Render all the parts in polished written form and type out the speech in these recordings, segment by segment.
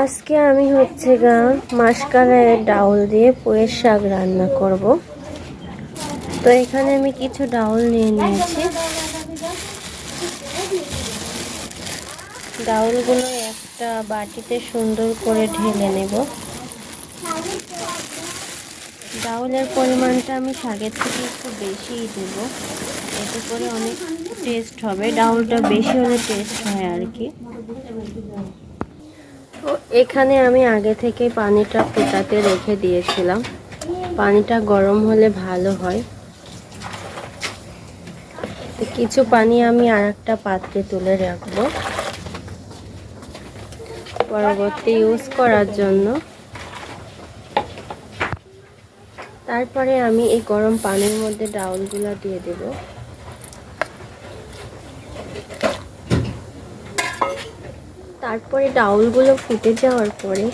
আজকে আমি হচ্ছে মাসকালাইয়ের ডাউল দিয়ে পুঁইয়ের শাক রান্না করব। তো এখানে আমি কিছু ডাউল নিয়ে নিয়েছি। ডাউলগুলো একটা বাটিতে সুন্দর করে ঢেলে নেব। ডাউলের পরিমাণটা আমি শাকের থেকে একটু বেশিই দেব, এতে করে অনেক টেস্ট হবে। ডাউলটা বেশি হলে টেস্ট হয় আর কি। তো এখানে আমি আগে থেকে পানিটা ফুটাতে রেখে দিয়েছিলাম। পানিটা গরম হলে ভালো হয়। তো কিছু পানি আমি আর একটা পাত্রে তুলে রাখবো পরবর্তী ইউজ করার জন্য। তারপরে আমি এই গরম পানির মধ্যে ডাউলগুলো দিয়ে দেব। তারপরে ডাউলগুলো ফুটে যাওয়ার পরে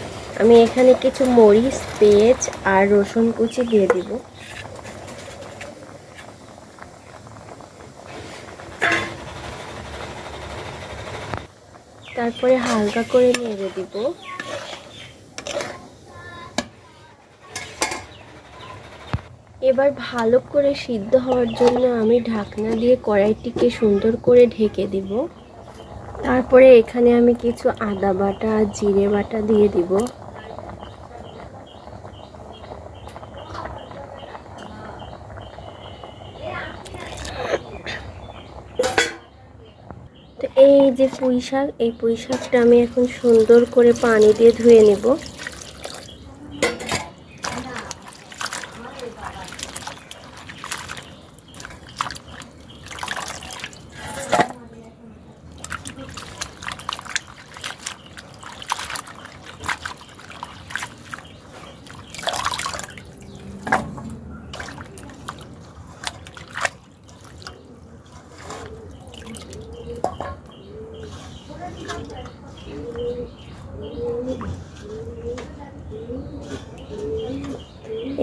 আমি এখানে কিছু মরিচ, পেঁয়াজ আর রসুন কুচি দিয়ে দিব। তারপরে হালকা করে নেড়ে দিব। এবার ভালো করে সিদ্ধ হওয়ার জন্য আমি ঢাকনা দিয়ে কড়াইটিকে সুন্দর করে ঢেকে দিব। তারপরে এখানে আমি কিছু আদা বাটা, জিরে বাটা দিয়ে দিব। তো এই যে পুঁই শাক, এই পুঁই শাকটা আমি এখন সুন্দর করে পানি দিয়ে ধুয়ে নেব।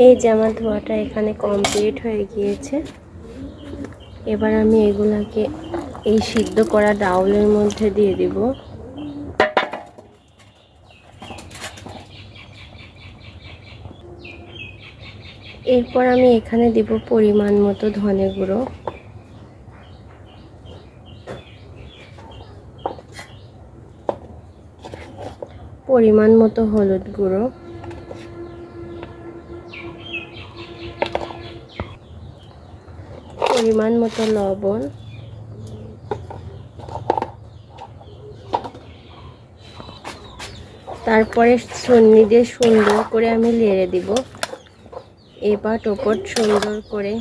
এই যে আমার ধোয়াটা এখানে কমপ্লিট হয়ে গিয়েছে। এবার আমি এগুলাকে এই সিদ্ধ করা ডাউলের মধ্যে দিয়ে দিব। এরপর আমি এখানে দিব পরিমাণ মতো ধনে গুঁড়ো, পরিমাণ মতো হলুদ গুঁড়ো, পরিমাণ মতো লবণ, তারপরে ছন্নি দিয়ে সুন্দর করে আমি নেড়ে দিব। এপাট ওপট সুন্দর করে।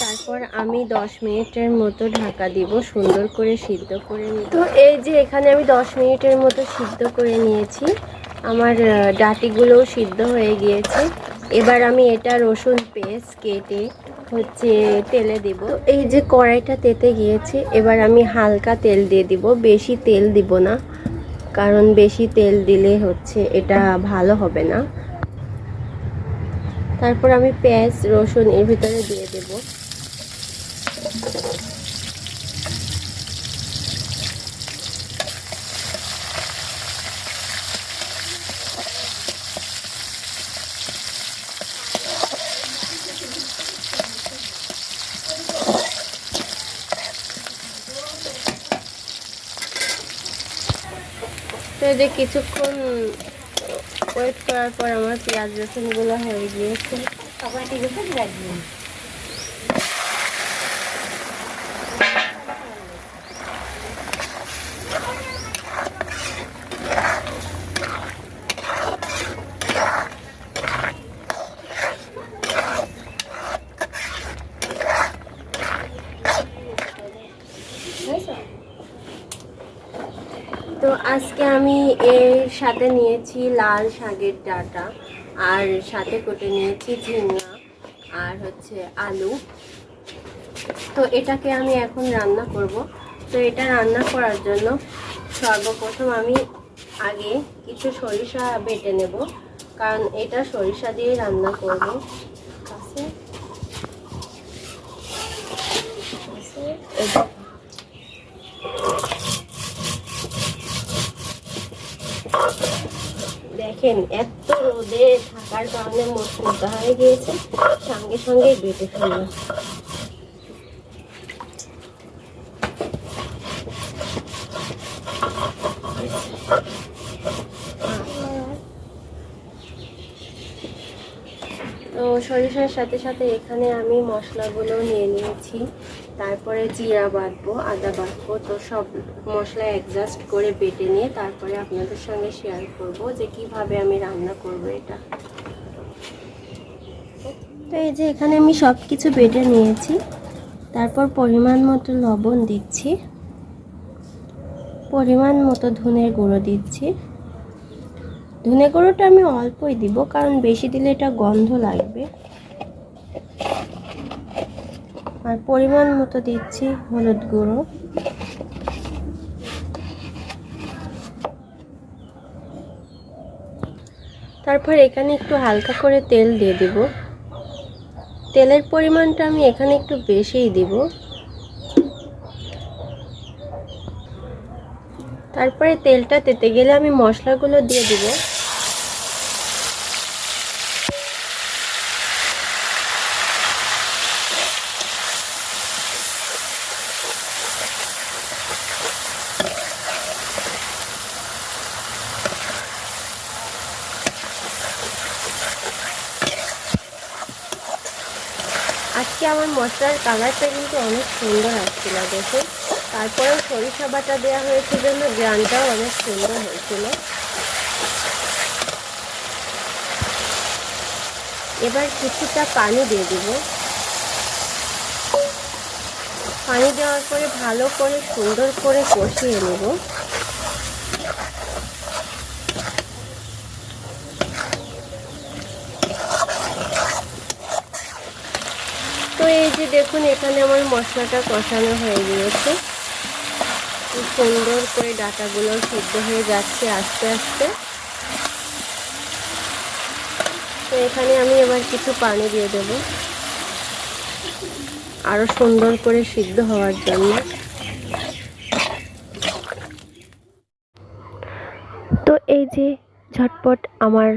তারপর আমি 10 মিনিটের মতো ঢাকা দিব, সুন্দর করে সিদ্ধ করে নিই। তো এই যে এখানে আমি 10 মিনিটের মতো সিদ্ধ করে নিয়েছি। আমার ডাঁটিগুলোও সিদ্ধ হয়ে গিয়েছে। এবার আমি এটা রসুন পেস্ট কেটে হচ্ছে তেলে দেব। এই যে কড়াইটা তেতে গিয়েছে, এবার আমি হালকা তেল দিয়ে দিব, বেশি তেল দিব না, কারণ বেশি তেল দিলে হচ্ছে এটা ভালো হবে না। তারপর আমি পেঁয়াজ রসুন এর ভিতরে দিয়ে দেব। তো যে কিছুক্ষণ ওয়েট করার পর আমার পেঁয়াজ রসুনগুলো হয়ে গিয়েছে। তো আজকে আমি এর সাথে নিয়েছি লাল শাকের ডাঁটা, আর সাথে কেটে নিয়েছি ঝিঙা আর হচ্ছে আলু। তো এটাকে আমি এখন রান্না করব। তো এটা রান্না করার জন্য সর্বপ্রথম আমি আগে কিছু সরিষা বেটে নেব, কারণ এটা সরিষা দিয়ে রান্না করব। দেখেন এত রোদে থাকার কারণে মোটা হয়ে গিয়েছে, সঙ্গে সঙ্গে বেটে ফেললাম। তো সরিষার সাথে সাথে এখানে আমি মশলাগুলো নিয়ে নিয়েছি, তারপরে জিরা বাটবো, আদা বাটবো। তো সব মশলা অ্যাডজাস্ট করে বেটে নিয়ে তারপরে আপনাদের সঙ্গে শেয়ার করব যে কিভাবে আমি রান্না করব এটা। তো এই যে এখানে আমি সব কিছু বেটে নিয়েছি, তারপর পরিমাণ মতো লবণ দিচ্ছি, পরিমাণ মতো ধনের গুঁড়ো দিচ্ছি। ধনে গুঁড়োটা আমি অল্পই দিব, কারণ বেশি দিলে এটা গন্ধ লাগবে। আর পরিমাণ মতো দিচ্ছি হলুদ গুঁড়ো। তারপর এখানে একটু হালকা করে তেল দিয়ে দিব। তেলের পরিমাণটা আমি এখানে একটু বেশিই দিব। তারপরে তেলটা তেতে গেলে আমি মশলাগুলো দিয়ে দিব। আজকে আমার মশলার কালারটা কিন্তু অনেক সুন্দর আসছিল দেখুন। তারপরেও সরিষা বাটা দেওয়া হয়েছে জন্য গ্রানটাও অনেক সুন্দর হয়েছিল। এবার কিছুটা পানি দিয়ে দিব। পানি দেওয়ার পরে ভালো করে সুন্দর করে কষিয়ে নেব। তো এই যে দেখুন, এখানে আমার মশলাটা কষানো হয়ে গিয়েছে। খুব সুন্দর করে ডাঁটাগুলো সিদ্ধ হয়ে যাচ্ছে আস্তে আস্তে। তো এখানে আমি এবার কিছু পানি দিয়ে দেব আরো সুন্দর করে সিদ্ধ হওয়ার জন্য। তো এই যে ঝটপট আমার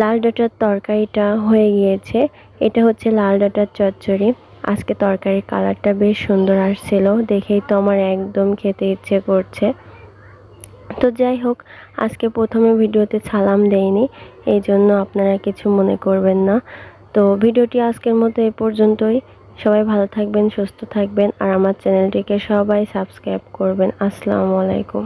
লাল ডাঁটার তরকারিটা হয়ে গিয়েছে। এটা হচ্ছে লাল ডাঁটার চচ্চড়ি। আজকে তরকারির কালারটা বেশ সুন্দর আসছিল, দেখেই তো আমার একদম খেতে ইচ্ছে করছে। তো যাই হোক, আজকে প্রথমে ভিডিওতে সালাম দেইনি, এই জন্য আপনারা কিছু মনে করবেন না। তো ভিডিওটি আজকের মতো এ পর্যন্তই। সবাই ভালো থাকবেন, সুস্থ থাকবেন, আর আমার চ্যানেলটিকে সবাই সাবস্ক্রাইব করবেন। আসসালামু আলাইকুম।